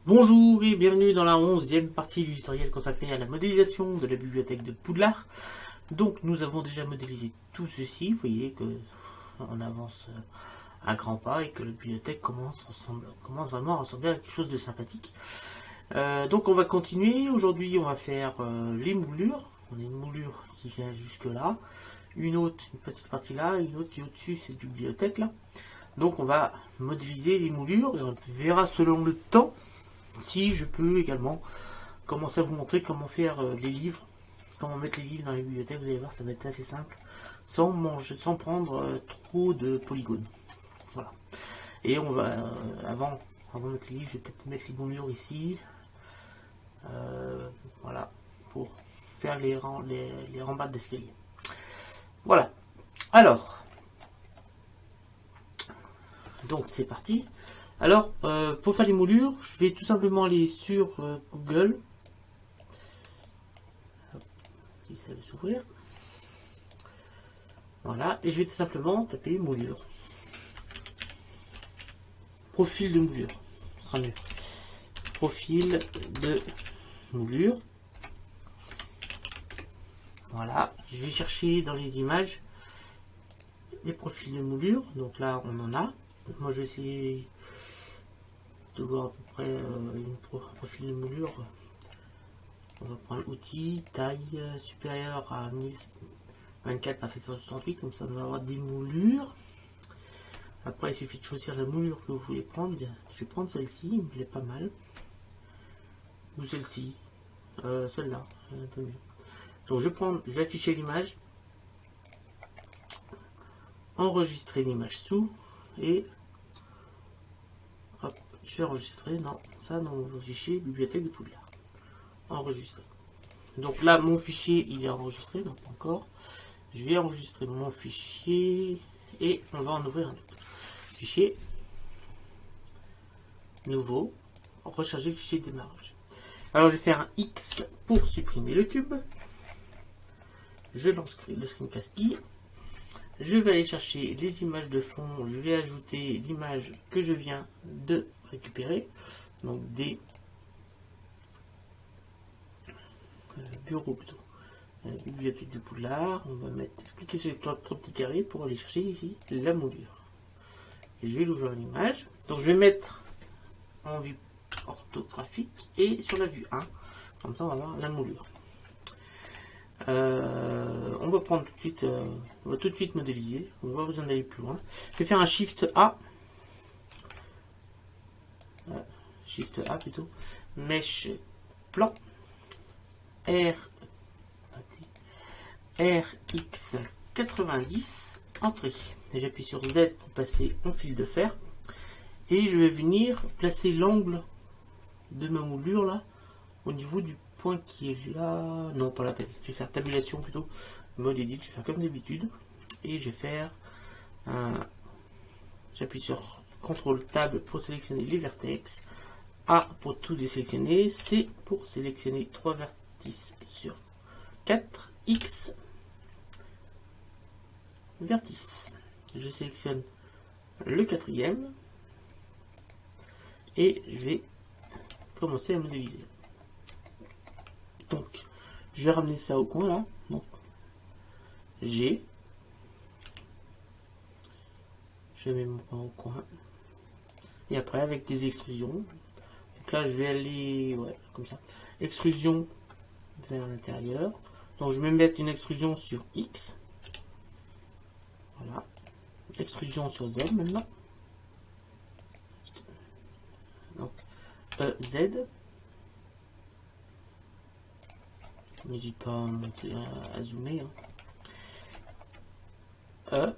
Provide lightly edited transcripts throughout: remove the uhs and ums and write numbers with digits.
Bonjour et bienvenue dans la 11e partie du tutoriel consacré à la modélisation de la bibliothèque de Poudlard. Donc nous avons déjà modélisé tout ceci, vous voyez que on avance à grands pas et que la bibliothèque commence vraiment à ressembler à quelque chose de sympathique. Donc on va continuer, aujourd'hui on va faire les moulures. On a une moulure qui vient jusque là, une petite partie là, une autre qui est au-dessus, cette bibliothèque là. Donc on va modéliser les moulures et on verra selon le temps si je peux également commencer à vous montrer comment faire les livres, comment mettre les livres dans les bibliothèques. Vous allez voir, ça va être assez simple, sans prendre trop de polygones. Voilà. Et on va, avant de mettre les livres, je vais peut-être mettre les moulures ici. Voilà, pour faire les rambardes d'escalier. Voilà. Alors, donc c'est parti. Alors, pour faire les moulures, je vais tout simplement aller sur Google. Hop, si ça veut s'ouvrir. Voilà, et je vais tout simplement taper moulure. Profil de moulure, ce sera mieux. Profil de moulure. Voilà, je vais chercher dans les images les profils de moulure. Donc là, on en a. Donc moi, je vais essayer de voir à peu près un profil de moulure. On va prendre outils, taille supérieure à 1024 par 768, comme ça on va avoir des moulures. Après il suffit de choisir la moulure que vous voulez prendre. Je vais prendre celle-ci, elle est pas mal. Ou celle-ci, celle-là, un peu mieux. Donc je vais afficher l'image, enregistrer l'image sous, et hop, je vais enregistrer, non, ça dans mon fichier bibliothèque de Poudlard. Enregistrer. Donc là mon fichier il est enregistré, donc pas encore. Je vais enregistrer mon fichier et on va en ouvrir un autre. Fichier, nouveau, recharger le fichier de démarrage. Alors je vais faire un X pour supprimer le cube. Je lance le screencast key. Je vais aller chercher les images de fond. Je vais ajouter l'image que je viens de récupérer. Donc des bureaux plutôt. Bibliothèque de Poudlard. On va cliquer sur les trois petits carrés pour aller chercher ici la moulure. Et je vais l'ouvrir l'image. Donc je vais mettre en vue orthographique et sur la vue 1. Comme ça on va voir la moulure. On va prendre tout de suite, on va tout de suite modéliser. On va pas besoin d'aller plus loin. Je vais faire un Shift A. Shift A plutôt. Mesh plan. RX90. Entrée. Et j'appuie sur Z pour passer en fil de fer. Et je vais venir placer l'angle de ma moulure là au niveau du point qui est là. Non, pas la peine. Je vais faire tabulation plutôt. Mode edit, je vais faire comme d'habitude. Et je vais faire un. J'appuie sur CTRL Tab pour sélectionner les vertex. A pour tout désélectionner. C pour sélectionner 3 vertices sur 4. X vertice. Je sélectionne le quatrième. Et je vais commencer à modéliser. Donc, je vais ramener ça au coin là. Donc, G. Je mets mon point au coin. Et après, avec des extrusions. Donc là, je vais aller, ouais, comme ça. Extrusion vers l'intérieur. Donc, je vais mettre une extrusion sur X. Voilà. Extrusion sur Z maintenant. Donc, Z. N'hésite pas à monter, à zoomer. Hein.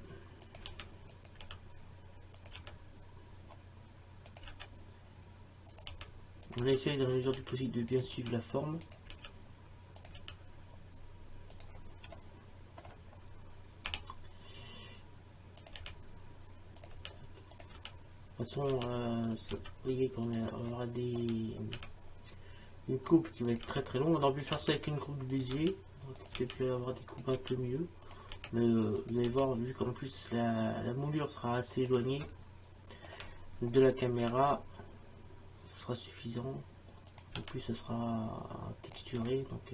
On essaye dans la mesure du possible de bien suivre la forme. De toute façon, vous voyez qu'on aura une coupe qui va être très longue. On aurait pu faire ça avec une coupe de Bézier. Il peut avoir des coupes un peu mieux. Mais vous allez voir, vu qu'en plus la moulure sera assez éloignée de la caméra, ce sera suffisant. En plus ce sera texturé, donc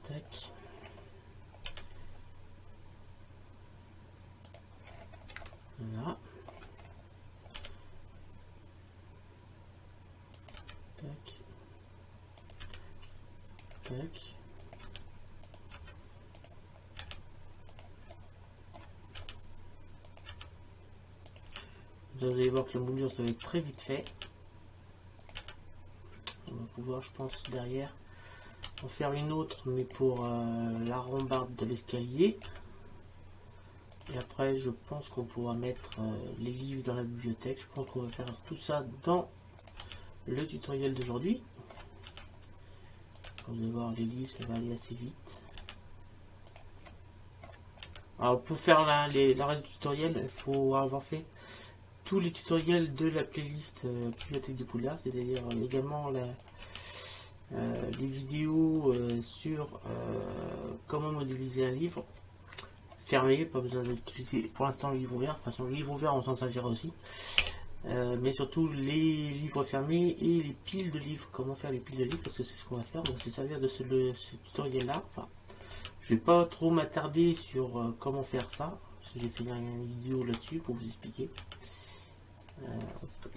tac. Voilà. Tac. Tac. Vous allez voir que la moulure ça va être très vite fait. On va pouvoir, je pense, derrière en faire une autre, mais pour la rambarde de l'escalier. Et après, je pense qu'on pourra mettre les livres dans la bibliothèque. Je pense qu'on va faire tout ça dans le tutoriel d'aujourd'hui. Vous allez voir, les livres, ça va aller assez vite. Alors, pour faire la reste du tutoriel, il faut avoir fait tous les tutoriels de la playlist Bibliothèque de Poudlard, c'est-à-dire également les vidéos sur comment modéliser un livre fermé, pas besoin d'utiliser pour l'instant le livre ouvert. De toute façon, le livre ouvert on s'en servira aussi, mais surtout les livres fermés et les piles de livres, comment faire les piles de livres, parce que c'est ce qu'on va faire. On va se servir de ce tutoriel là. Enfin, je vais pas trop m'attarder sur comment faire ça, parce que j'ai fait une vidéo là-dessus pour vous expliquer.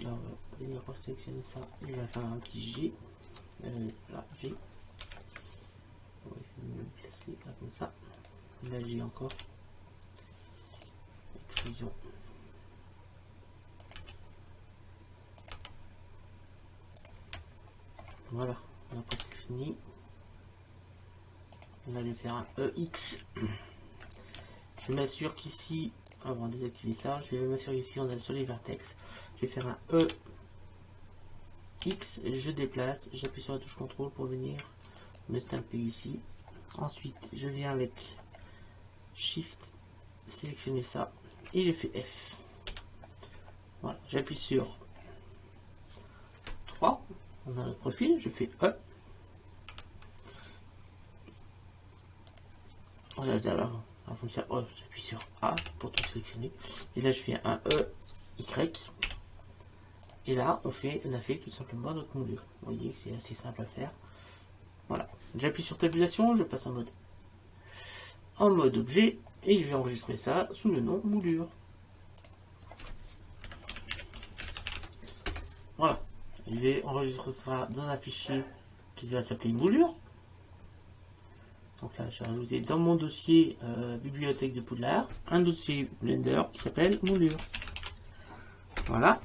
Là on va venir sélectionner ça, il va faire un petit G. Là, G. On va essayer de le placer là comme ça. Là, G encore. Extrusion. Voilà, on a presque fini. On va faire un EX. Je m'assure qu'ici, avant de désactiver ça, je vais m'assurer ici, on a sur les vertex. Je vais faire un EX, je déplace, j'appuie sur la touche contrôle pour venir me stamper ici. Ensuite, je viens avec Shift, sélectionner ça, et je fais F. Voilà, j'appuie sur 3, on a le profil, je fais E. J'appuie sur A pour tout sélectionner. Et là, je fais un E, Y. Et là, on a fait tout simplement notre moulure. Vous voyez que c'est assez simple à faire. Voilà. J'appuie sur tabulation, je passe en mode objet. Et je vais enregistrer ça sous le nom moulure. Voilà. Je vais enregistrer ça dans un fichier qui va s'appeler moulure. Donc là, j'ai rajouté dans mon dossier Bibliothèque de Poudlard un dossier Blender qui s'appelle moulure. Voilà.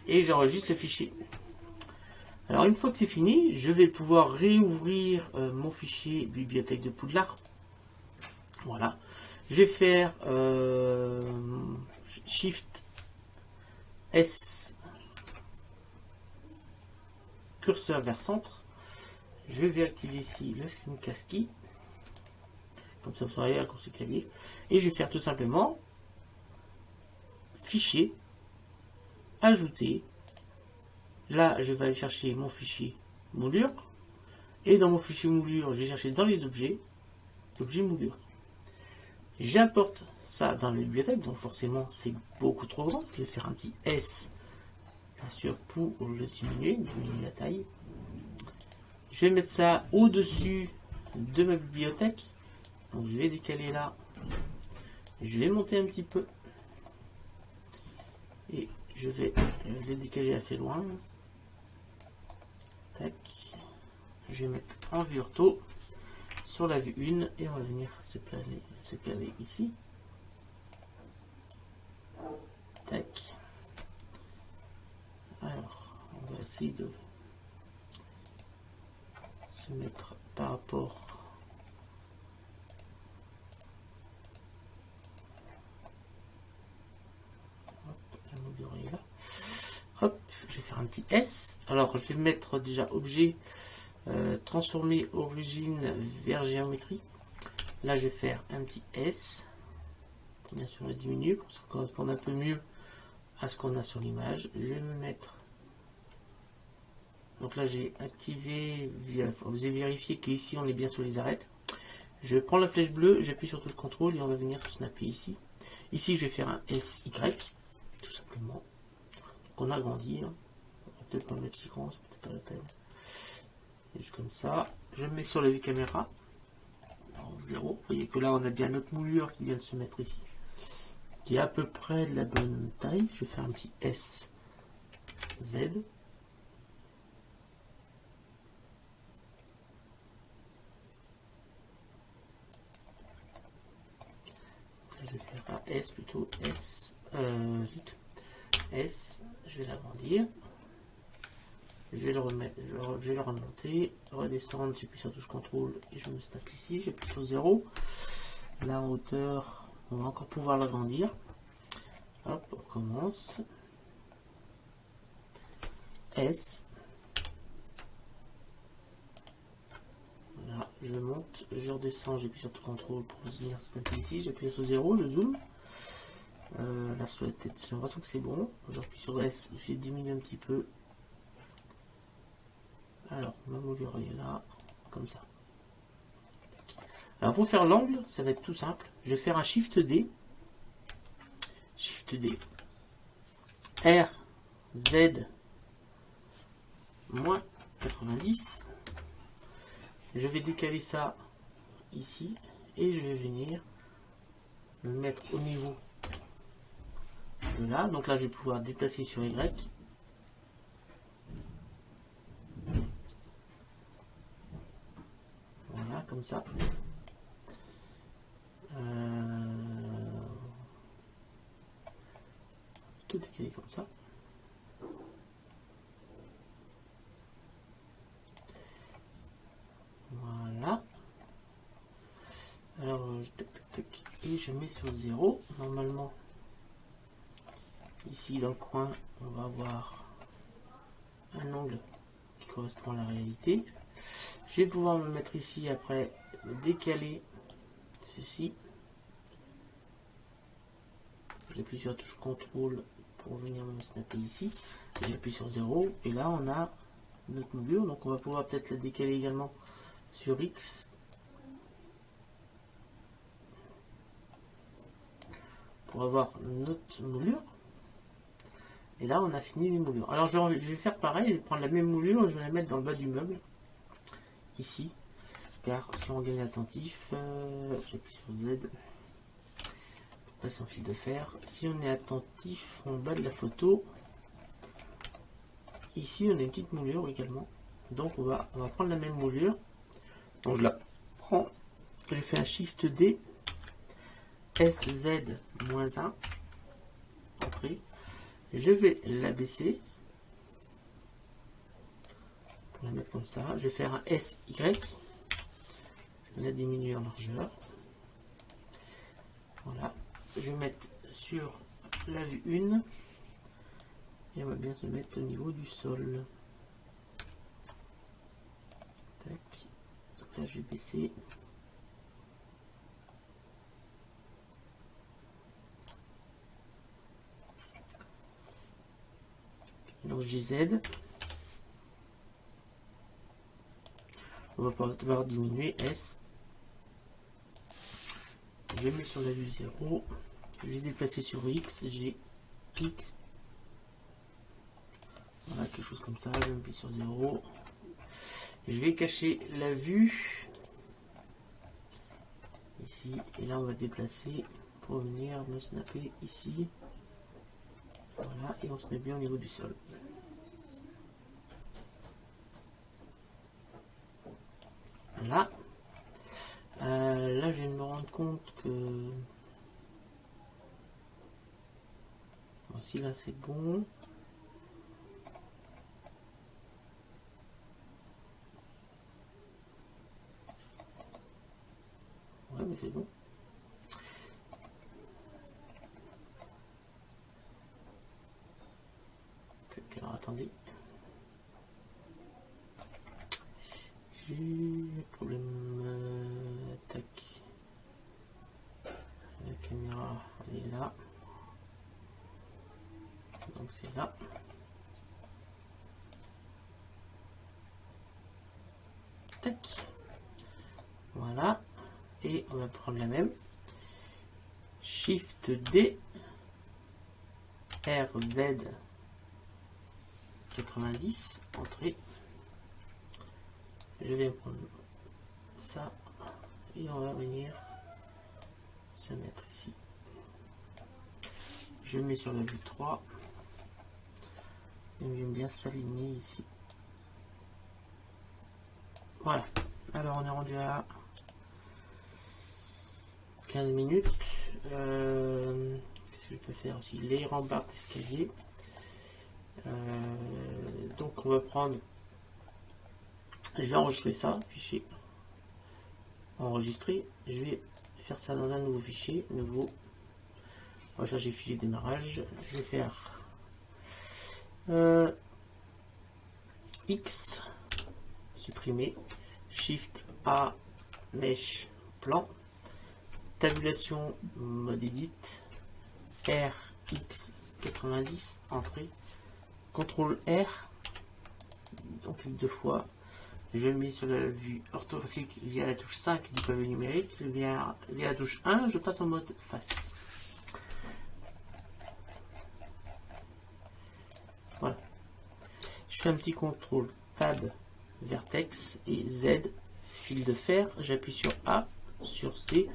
Et j'enregistre le fichier. Alors une fois que c'est fini, je vais pouvoir réouvrir mon fichier Bibliothèque de Poudlard. Voilà. Je vais faire Shift S, curseur vers centre. Je vais activer ici le screencast key. Comme ça vous saurez à quoi c'est clavier. Et je vais faire tout simplement fichier, ajouter. Là, je vais aller chercher mon fichier moulure. Et dans mon fichier moulure, je vais chercher dans les objets, l'objet moulure. J'importe ça dans la bibliothèque, donc forcément c'est beaucoup trop grand. Je vais faire un petit S, bien sûr, pour le diminuer la taille. Je vais mettre ça au-dessus de ma bibliothèque. Donc je vais décaler là. Je vais monter un petit peu. Et je vais le décaler assez loin. Tac. Je vais mettre en vue ortho sur la vue 1 et on va venir se planer ici. Tac. Alors, on va essayer de se mettre par rapport là. Hop, je vais faire un petit S. Alors je vais mettre déjà objet transformer origine vers géométrie. Là je vais faire un petit S. Bien sûr le diminuer pour que ça corresponde un peu mieux à ce qu'on a sur l'image. Je vais me mettre. Donc là j'ai activé, vous avez vérifié qu'ici on est bien sur les arêtes. Je prends la flèche bleue, j'appuie sur touche contrôle et on va venir se snapper ici. Ici je vais faire un SY, tout simplement. Donc on agrandit. Hein. On va peut-être pas le mettre si grand, c'est peut-être pas la peine. Juste comme ça. Je me mets sur la vue caméra. En 0. Vous voyez que là on a bien notre moulure qui vient de se mettre ici. Qui est à peu près de la bonne taille. Je vais faire un petit S, Z. Là, je vais faire un S plutôt. S. S. Je vais l'agrandir. Je vais le remettre, je vais le remonter, redescendre, j'appuie sur touche contrôle et je me snap ici, j'appuie sur 0. Là en hauteur, on va encore pouvoir l'agrandir. Hop, on commence. S. Voilà, je monte, je redescends, j'appuie sur touche contrôle pour venir snapper ici, j'appuie sur 0, je zoom. Là sur la tête, j'ai l'impression que c'est bon. J'appuie sur S, j'ai diminué un petit peu. Alors, ma moulure est là, comme ça. Alors, pour faire l'angle, ça va être tout simple. Je vais faire un Shift D. Shift D. R, Z, moins 90. Je vais décaler ça ici. Et je vais venir me mettre au niveau de là. Donc là, je vais pouvoir déplacer sur Y. Voilà, comme ça. Tout décalé comme ça. Voilà. Alors, tac, tac, tac, et je mets sur 0. Normalement, ici dans le coin, on va avoir un angle qui correspond à la réalité. Je vais pouvoir me mettre ici après, décaler ceci. J'appuie sur la touche contrôle pour venir me snapper ici. J'appuie sur 0 et là on a notre moulure. Donc on va pouvoir peut-être la décaler également sur X. Pour avoir notre moulure. Et là on a fini les moulures. Alors je vais faire pareil, je vais prendre la même moulure et je vais la mettre dans le bas du meuble. Ici. Car si on gagne attentif, j'appuie sur Z. Passer en fil de fer. Si on est attentif en bas de la photo, ici on a une petite moulure également. Donc on va prendre la même moulure. Donc je la prends, je fais un Shift D, SZ-1, entrée. Je vais la baisser pour la mettre comme ça. Je vais faire un SY, je vais la diminuer en largeur. Voilà. Je vais mettre sur la vue 1 et on va bien se mettre au niveau du sol. Tac. Donc là je vais baisser. Donc JZ. On va pouvoir diminuer S. Je mets sur la vue 0. Je vais déplacer sur X. J'ai X. Voilà, quelque chose comme ça. Je me mets sur 0. Je vais cacher la vue ici. Et là, on va déplacer pour venir me snapper ici. Voilà, et on se met bien au niveau du sol. Voilà. Là, je vais me rendre compte que... Bon, si là, c'est bon. Ouais, mais c'est bon. Alors, attendez. J'ai un problème. Tac. La caméra, elle est là. Donc c'est là. Tac. Voilà. Et on va prendre la même. Shift D. RZ 90, entrée. Je vais prendre ça et on va venir se mettre ici. Je mets sur la vue 3 et on vient bien s'aligner ici. Voilà. Alors on est rendu à 15 minutes. Qu'est-ce que je peux faire aussi? Les rambardes d'escalier. Donc on va prendre, je vais enregistrer ça, fichier enregistrer, je vais faire ça dans un nouveau fichier, nouveau, rechercher fichier démarrage, je vais faire X, supprimer, Shift A, Mesh, plan, tabulation, mode edit, RX 90, entrée, CTRL R, on clique deux fois, je mets sur la vue orthographique via la touche 5 du pavé numérique, via la touche 1, je passe en mode face. Voilà. Je fais un petit contrôle Tab, vertex et Z, fil de fer, j'appuie sur A, sur C,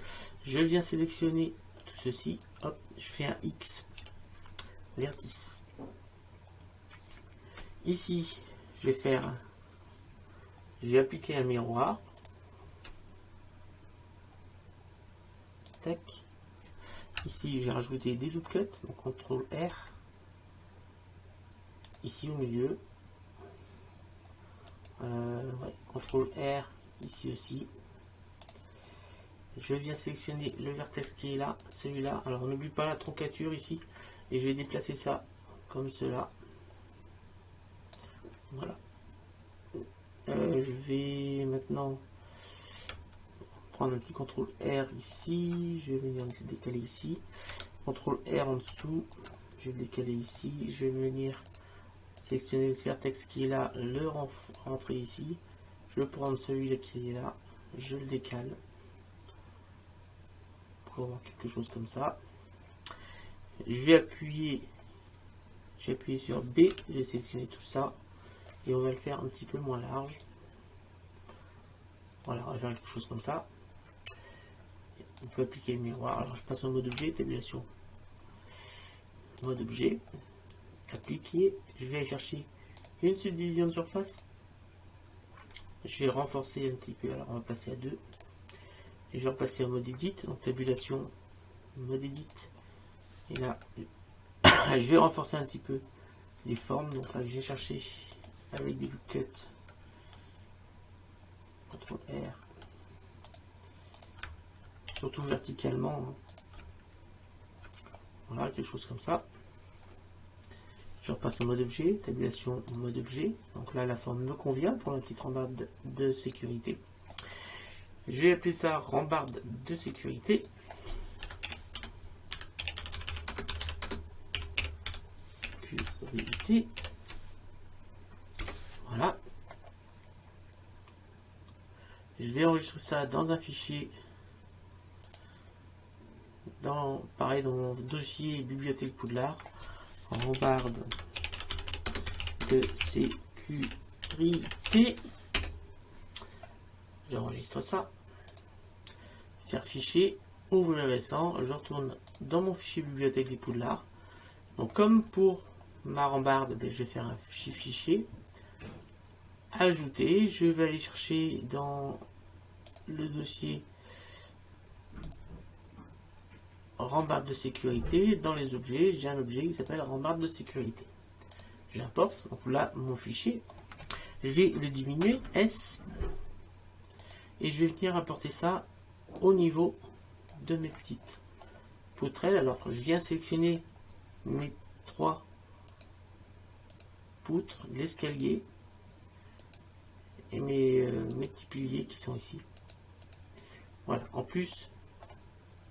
je viens sélectionner tout ceci, hop, je fais un X, vertice. Ici, je vais appliquer un miroir. Tac. Ici, j'ai rajouté des loop cuts, donc CTRL R. Ici au milieu. CTRL R, ici aussi. Je viens sélectionner le vertex qui est là, celui-là. Alors, n'oublie pas la troncature ici. Et je vais déplacer ça comme cela. Voilà. Je vais maintenant prendre un petit CTRL R ici, je vais venir le décaler ici, CTRL R en dessous, je vais le décaler ici, je vais venir sélectionner le vertex qui est là, le rentrer ici, je vais prendre celui-là qui est là, je le décale pour avoir quelque chose comme ça. Je vais appuyer sur B, je vais sélectionner tout ça et on va le faire un petit peu moins large. Voilà, on va faire quelque chose comme ça. On peut appliquer le miroir. Alors je passe en mode objet, tabulation. Mode objet. Appliquer. Je vais aller chercher une subdivision de surface. Je vais renforcer un petit peu. Alors on va passer à 2. Et je vais repasser en mode edit. Donc tabulation, mode edit. Et là, je vais renforcer un petit peu les formes. Donc là, je vais chercher avec des loop cuts. CTRL R. Surtout verticalement. Voilà, quelque chose comme ça. Je repasse en mode objet, tabulation mode objet. Donc là, la forme me convient pour la petite rambarde de sécurité. Je vais appeler ça rambarde de sécurité. Sécurité. Voilà. Je vais enregistrer ça dans un fichier, pareil dans mon dossier bibliothèque Poudlard, rambarde de sécurité. J'enregistre ça, faire fichier, ouvrir récent, je retourne dans mon fichier bibliothèque des Poudlard. Donc comme pour ma rambarde, je vais faire un fichier, ajouter, je vais aller chercher dans le dossier rambarde de sécurité, dans les objets, j'ai un objet qui s'appelle rambarde de sécurité. J'importe, donc là, mon fichier, je vais le diminuer, S, et je vais venir apporter ça au niveau de mes petites poutrelles. Alors, je viens sélectionner mes 3 poutres, l'escalier, et mes petits piliers qui sont ici. Voilà, en plus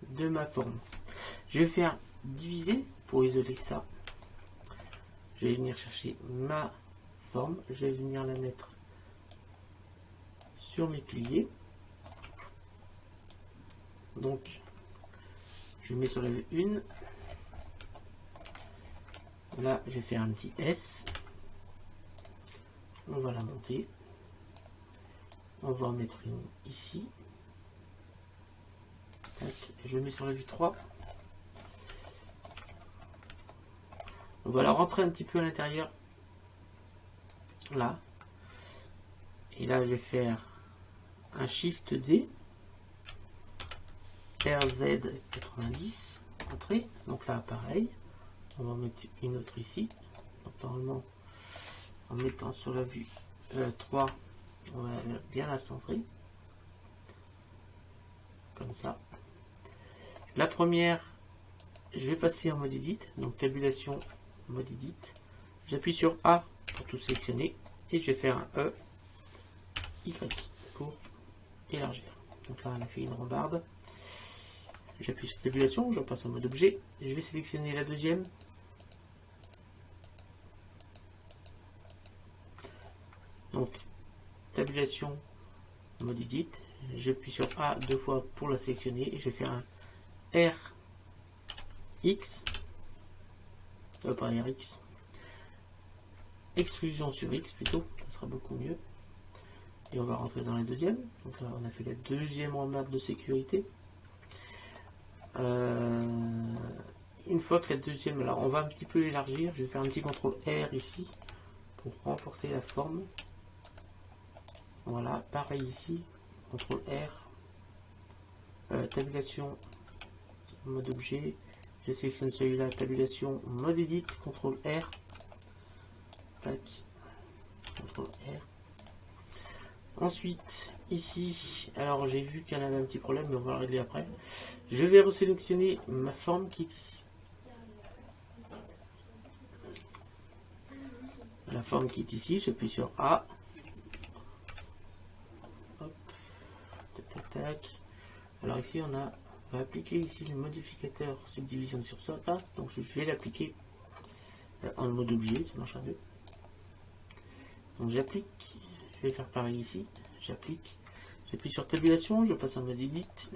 de ma forme. Je vais faire diviser pour isoler ça. Je vais venir chercher ma forme. Je vais venir la mettre sur mes piliers. Donc, je mets sur la vue 1. Là, je vais faire un petit S. On va la monter. On va en mettre une ici. Tac. Je mets sur la vue 3. On va la rentrer un petit peu à l'intérieur. Là. Et là, je vais faire un Shift D. RZ90. Entrée. Donc là, pareil. On va en mettre une autre ici. Donc normalement, en mettant sur la vue 3, on va bien la centrer. Comme ça. La première, je vais passer en mode edit. Donc tabulation, mode edit. J'appuie sur A pour tout sélectionner. Et je vais faire un E, Y pour élargir. Donc là, on a fait une rambarde. J'appuie sur tabulation, je repasse en mode objet. Je vais sélectionner la deuxième. Donc, tabulation, mode edit. J'appuie sur A deux fois pour la sélectionner. Et je vais faire un RX. Pas RX. Extrusion sur X plutôt. Ça sera beaucoup mieux. Et on va rentrer dans la deuxième. Donc là, on a fait la deuxième rambarde de sécurité. Une fois que la deuxième, alors on va un petit peu élargir. Je vais faire un petit CTRL R ici pour renforcer la forme. Voilà, pareil ici, CTRL R, tabulation, mode objet, je sélectionne celui-là, tabulation, mode edit, CTRL R, tac, CTRL R. Ensuite, ici, alors j'ai vu qu'il y en avait un petit problème, mais on va le régler après. Je vais resélectionner ma forme qui est ici. La forme qui est ici, j'appuie sur A. Hop. Tac, tac, tac. Alors ici, on va appliquer ici le modificateur subdivision sur surface. Donc je vais l'appliquer en mode objet, ça marche à deux. Donc j'applique, je vais faire pareil ici, j'applique, j'appuie sur tabulation, je passe en mode edit.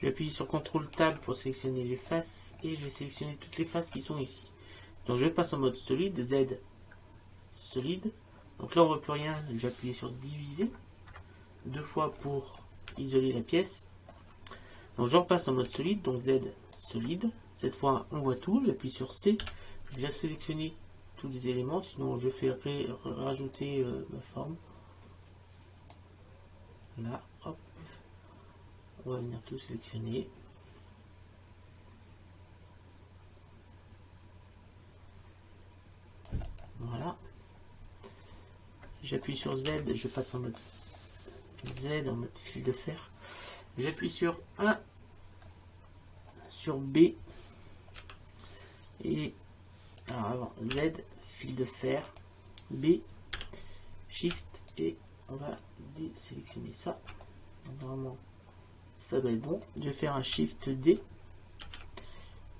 J'appuie sur CTRL Tab pour sélectionner les faces et je vais sélectionner toutes les faces qui sont ici. Donc je passe en mode solide, Z solide. Donc là on ne voit plus rien, j'ai appuyé sur diviser deux fois pour isoler la pièce. Donc je repasse en mode solide, donc Z solide. Cette fois on voit tout, j'appuie sur C, je vais sélectionner tous les éléments, sinon je fais rajouter ma forme. Là, hop, on va venir tout sélectionner. Voilà. J'appuie sur Z, je passe en mode Z, en mode fil de fer. J'appuie sur A, sur B, et alors avant Z, fil de fer, B, Shift, et on va désélectionner ça. Donc, normalement, ça doit être bon. Je vais faire un Shift D,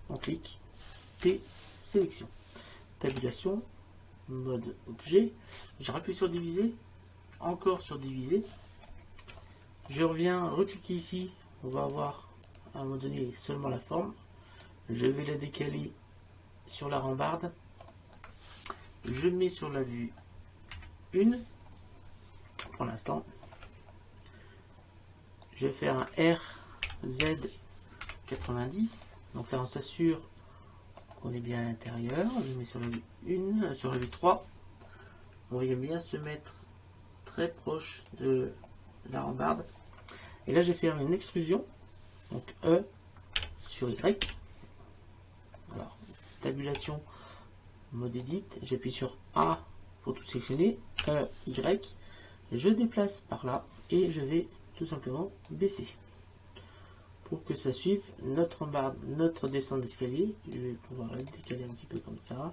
on clique, P, sélection, tabulation, mode objet, je rappuie sur diviser, encore sur diviser, je reviens recliquer ici, on va avoir à un moment donné seulement la forme, je vais la décaler sur la rambarde, je mets sur la vue 1 pour l'instant, je vais faire un RZ90, donc là on s'assure qu'on est bien à l'intérieur, je mets sur la vue 1, sur la vue 3, on va bien se mettre très proche de la rambarde, et là je vais faire une extrusion, donc E sur Y, alors tabulation, mode edit, j'appuie sur A pour tout sélectionner, E, Y, je déplace par là, et je vais tout simplement baisser, pour que ça suive notre rambarde, notre descente d'escalier. Je vais pouvoir la décaler un petit peu comme ça,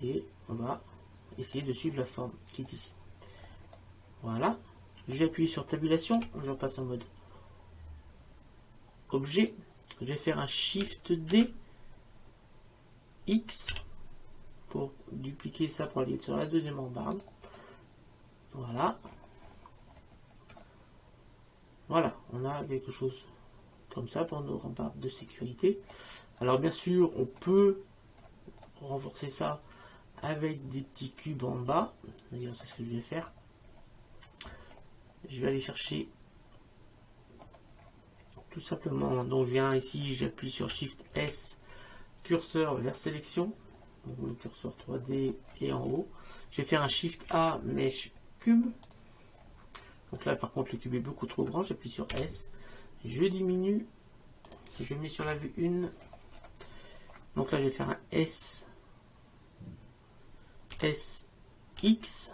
et on va essayer de suivre la forme qui est ici. Voilà, j'appuie sur tabulation, je repasse en mode objet, je vais faire un Shift D, X, pour dupliquer ça pour aller sur la deuxième rambarde. Voilà. Voilà, on a quelque chose comme ça pour nos rambardes de sécurité. Alors bien sûr, on peut renforcer ça avec des petits cubes en bas. D'ailleurs, c'est ce que je vais faire. Je vais aller chercher tout simplement. Donc, je viens ici, j'appuie sur Shift S, curseur vers sélection. Donc, le curseur 3D est en haut. Je vais faire un Shift A, mèche cube. Donc là, par contre, le cube est beaucoup trop grand. J'appuie sur S. Je diminue. Je mets sur la vue 1. Donc là, je vais faire un S. S. X.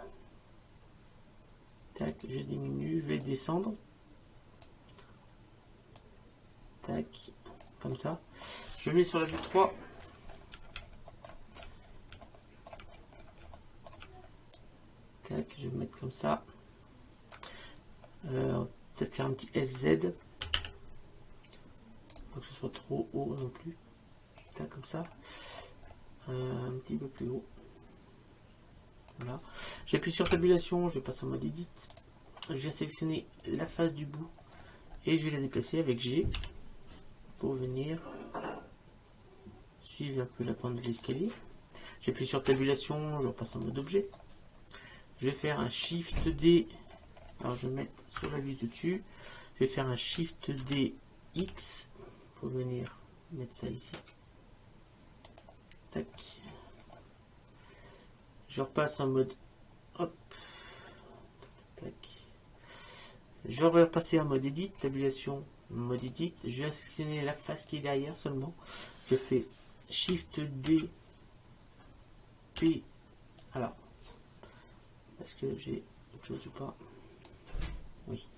Tac, je diminue. Je vais descendre. Tac. Comme ça. Je mets sur la vue 3. Tac, je vais mettre comme ça. Peut-être faire un petit SZ. Pas que ce soit trop haut non plus. Tac, comme ça. Un petit peu plus haut. Voilà. J'appuie sur tabulation, je passe en mode edit. Je viens sélectionner la face du bout et je vais la déplacer avec G pour venir suivre un peu la pente de l'escalier. J'appuie sur tabulation, je repasse en mode objet. Je vais faire un Shift D. Alors je vais mettre sur la vue de dessus. Je vais faire un Shift D X pour venir mettre ça ici. Tac. Je repasse en mode hop. Tac. Je vais repasser en mode edit, tabulation, mode edit. Je vais sélectionner la face qui est derrière seulement. Je fais Shift D P. Alors, est-ce que j'ai autre chose ou pas? Oui.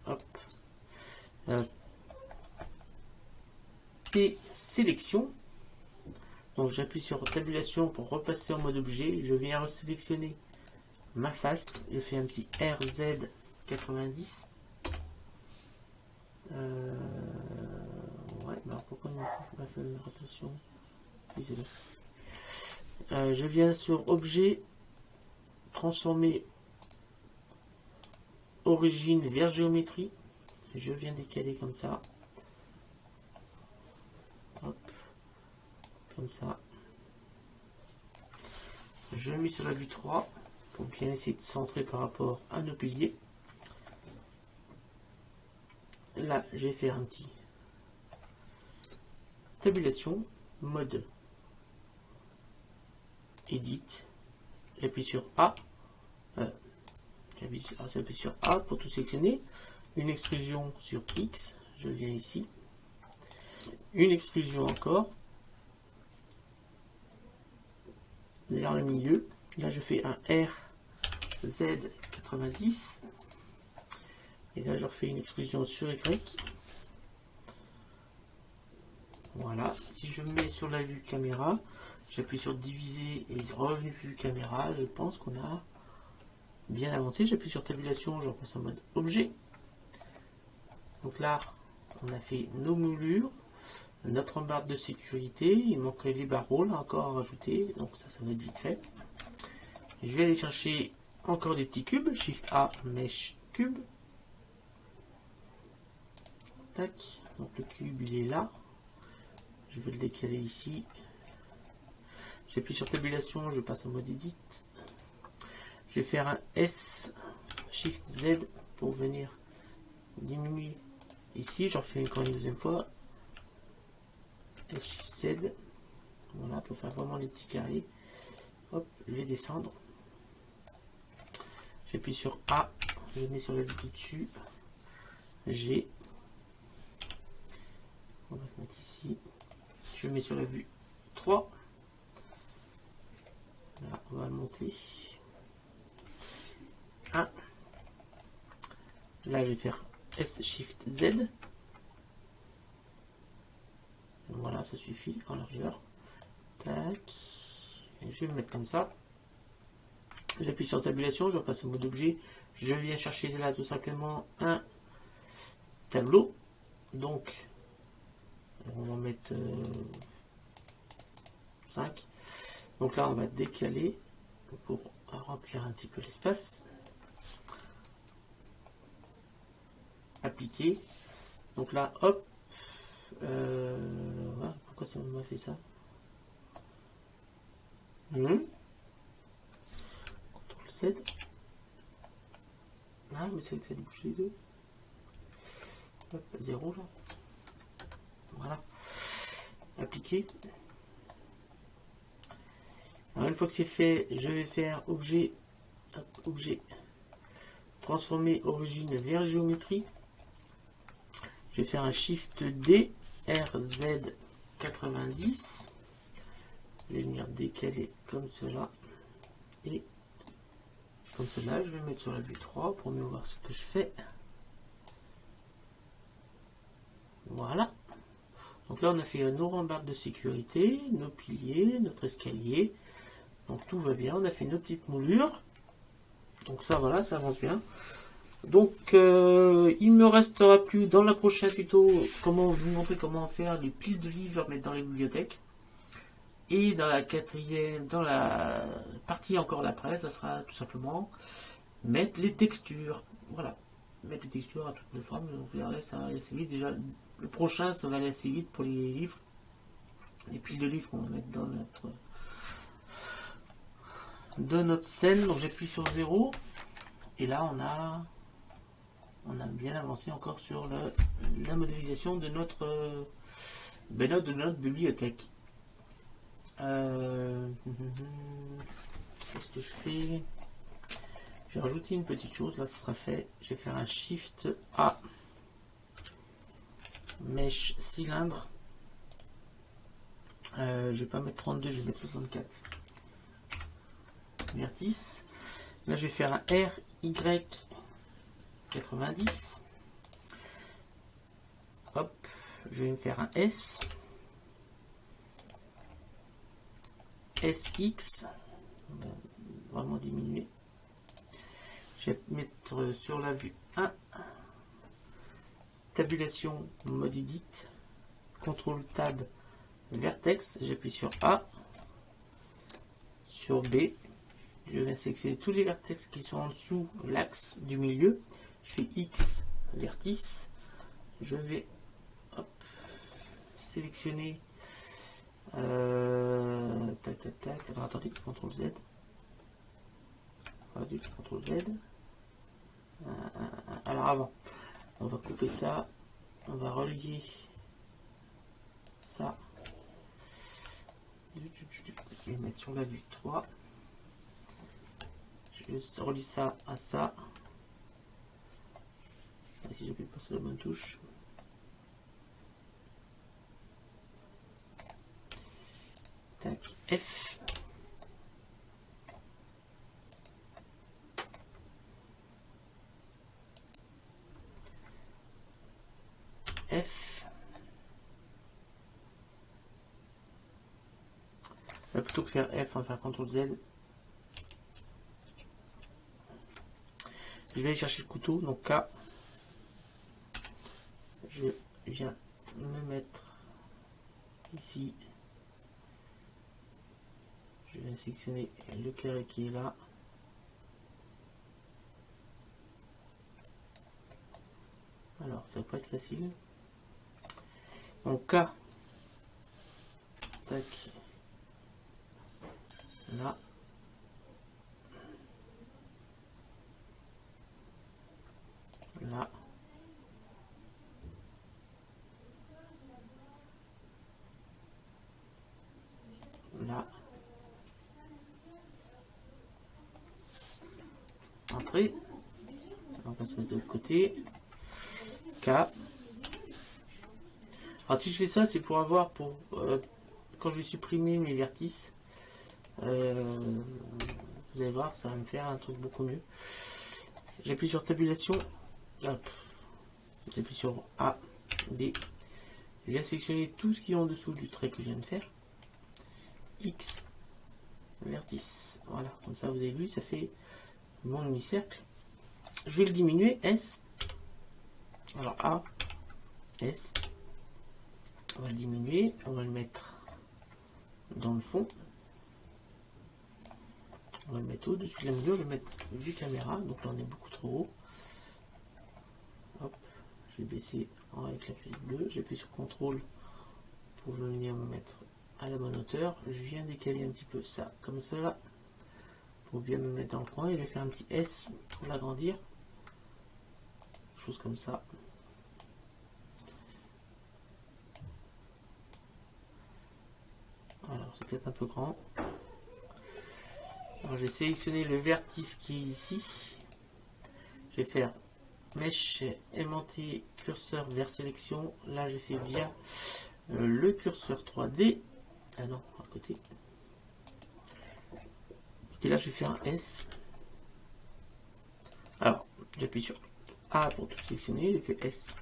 Hop. P sélection. Donc j'appuie sur tabulation pour repasser en mode objet. Je viens resélectionner ma face. Je fais un petit RZ90. Ouais, alors pourquoi on a fait une rotation? Je viens sur objet, transformer origine vers géométrie. Je viens décaler comme ça. Hop. Comme ça. Je mets sur la vue 3 pour bien essayer de centrer par rapport à nos piliers. Là, je vais faire un petit tabulation, mode edit. J'appuie sur A. J'appuie sur A pour tout sélectionner. Une extrusion sur X. Je viens ici. Une extrusion encore. Vers le milieu. Là, je fais un RZ90. Et là, je refais une extrusion sur Y. Voilà. Si je mets sur la vue caméra, j'appuie sur diviser et revenu vue caméra. Je pense qu'on a bien avancé. J'appuie sur tabulation, je repasse en mode objet. Donc là, on a fait nos moulures. Notre barre de sécurité. Il manquerait les barreaux là encore à rajouter. Donc ça va être vite fait. Je vais aller chercher encore des petits cubes. Shift A, mèche cube. Tac. Donc le cube il est là. Je vais le décaler ici. J'appuie sur tabulation, je passe en mode edit. Je vais faire un S, Shift Z pour venir diminuer ici. J'en refais encore une deuxième fois. S, Shift Z. Voilà, pour faire vraiment des petits carrés. Hop, je vais descendre. J'appuie sur A, je mets sur la vue du dessus. G. On va se mettre ici. Je mets sur la vue 3. Là, on va le monter. 1. Là, je vais faire S Shift Z. Voilà, ça suffit en largeur. Tac. Et je vais me mettre comme ça. J'appuie sur tabulation, je repasse au mode objet. Je viens chercher là tout simplement un tableau. Donc, on va mettre 5. Donc là, on va décaler pour remplir un petit peu l'espace. Appliquer. Donc là, hop. Voilà, pourquoi ça m'a fait ça? CTRL Z. Ah, mais c'est que ça bouge les deux. Hop, 0 là. Voilà. Appliquer. Alors, une fois que c'est fait, je vais faire objet, hop, objet, transformer origine vers géométrie. Je vais faire un Shift D, RZ 90. Je vais venir décaler comme cela. Et comme cela, je vais mettre sur la vue 3 pour mieux voir ce que je fais. Voilà. Donc là, on a fait nos rambardes de sécurité, nos piliers, notre escalier. Donc tout va bien. On a fait nos petites moulures. Donc ça, voilà, ça avance bien. Donc, il me restera plus dans la prochaine tuto comment vous montrer comment faire les piles de livres à mettre dans les bibliothèques. Et dans la quatrième, dans la partie encore d'après, ça sera tout simplement mettre les textures. Voilà, mettre les textures à toutes les formes. Vous verrez, ça va aller assez vite. Déjà, le prochain, ça va aller assez vite pour les livres. Les piles de livres qu'on va mettre dans notre scène. Donc j'appuie sur 0. Et là, on a bien avancé encore sur la modélisation de notre bibliothèque. Qu'est-ce que je fais? Je vais rajouter une petite chose, là ce sera fait. Je vais faire un Shift A, mèche cylindre. Je vais pas mettre 32, je vais mettre 64. Vertice. Là je vais faire un RY 90. Hop, je vais me faire un S. SX, vraiment diminuer. Je vais mettre sur la vue 1, tabulation mode edit, CTRL tab vertex, j'appuie sur A, sur B, je vais sélectionner tous les vertex qui sont en dessous l'axe du milieu, je fais X vertice, je vais sélectionner tac tac tac, alors attendez, CTRL Z, CTRL Z. Alors avant, on va couper ça, on va relier ça, je vais mettre sur la vue 3, je relie ça à ça, si j'appuie pas sur la bonne touche, tac, F, F. Plutôt que faire F, on va faire CTRL Z. Je vais aller chercher le couteau, donc K. Je viens me mettre ici. Je vais sélectionner le carré qui est là. Alors, ça va pas être facile. Donc K. Tac. Là. Là. Là. Entrée. On va se mettre de l'autre côté. K. Alors si je fais ça, c'est pour avoir quand je vais supprimer mes vertices. Vous allez voir, ça va me faire un truc beaucoup mieux. J'appuie sur tabulation. J'appuie sur A, B. Je viens sélectionner tout ce qui est en dessous du trait que je viens de faire. X, vertice. Voilà, comme ça vous avez vu, ça fait mon demi-cercle. Je vais le diminuer, S. Alors A, S. On va le diminuer, on va le mettre dans le fond. On va le mettre au-dessus de la mesure, je vais mettre vue caméra, donc là on est beaucoup trop haut. Hop, je vais baisser avec la flèche bleue, j'appuie sur CTRL pour venir me mettre à la bonne hauteur. Je viens décaler un petit peu ça, comme ça, pour bien me mettre dans le coin. Et je vais faire un petit S pour l'agrandir. Chose comme ça. Alors, c'est peut-être un peu grand. Alors, j'ai sélectionné le vertice qui est ici. Je vais faire mèche aimanté curseur vers sélection. Là, j'ai fait via le curseur 3D. Ah non, à côté. Et là, je vais faire un S. Alors, j'appuie sur A pour tout sélectionner. J'ai fait S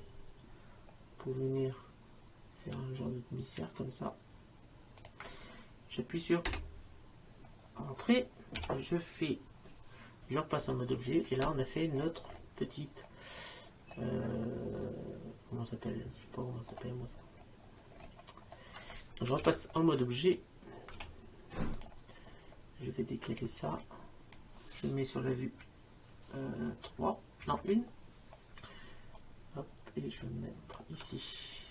pour venir faire un genre de demi-cercle comme ça. J'appuie sur Entrée. Je repasse en mode objet. Et là, on a fait notre petite... comment ça s'appelle? Je sais pas comment ça s'appelle moi ça. Je repasse en mode objet. Je vais décaler ça. Je le mets sur la vue 3. Non, 1. Hop, et je vais le mettre ici.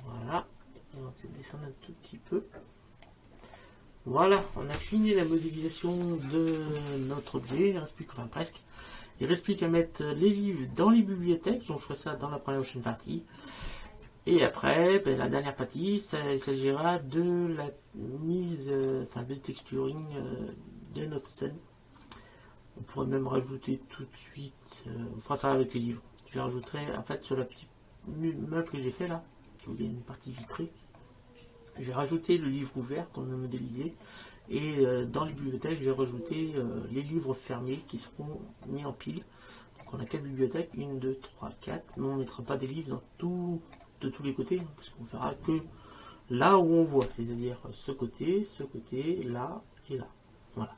Voilà. Et on va peut-être descendre un tout petit peu. Voilà, on a fini la modélisation de notre objet. Il reste plus que, enfin presque. Il reste plus qu'à mettre les livres dans les bibliothèques. Donc je ferai ça dans la prochaine partie. Et après, ben, la dernière partie, il s'agira de la mise, de texturing de notre scène. On pourrait même rajouter tout de suite, on fera ça avec les livres. Je rajouterai en fait sur la petite meuble que j'ai fait là, où il y a une partie vitrée. Je vais rajouter le livre ouvert qu'on a modélisé. Et dans les bibliothèques, je vais rajouter les livres fermés qui seront mis en pile. Donc on a 4 bibliothèques, 1, 2, 3, 4. Mais on ne mettra pas des livres de tous les côtés, parce qu'on fera que là où on voit, c'est-à-dire ce côté, là et là. Voilà.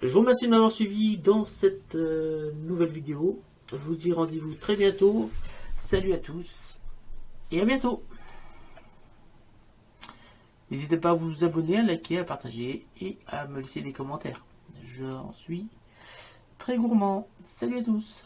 Je vous remercie de m'avoir suivi dans cette nouvelle vidéo. Je vous dis rendez-vous très bientôt. Salut à tous et à bientôt. N'hésitez pas à vous abonner, à liker, à partager et à me laisser des commentaires. J'en suis très gourmand. Salut à tous.